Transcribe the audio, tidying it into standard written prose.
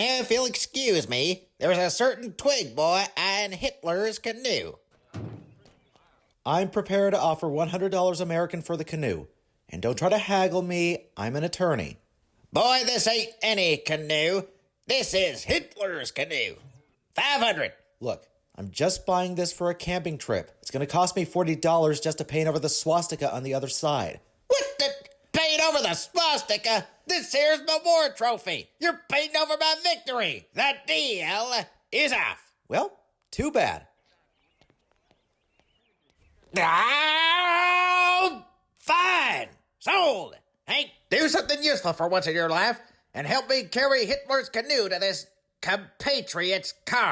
If you'll excuse me, there's a certain twig boy in Hitler's canoe. I'm prepared to offer $100 American for the canoe. And don't try to haggle me, I'm an attorney. Boy, this ain't any canoe. This is Hitler's canoe. 500. Look, I'm just buying this for a camping trip. It's going to cost me $40 just to paint over the swastika on the other side. What the? Paint over the swastika? This here's my war trophy. You're painting over my victory. The deal is off. Well, too bad. Oh, fine. Sold. Hank, do something useful for once in your life and help me carry Hitler's canoe to this compatriot's car.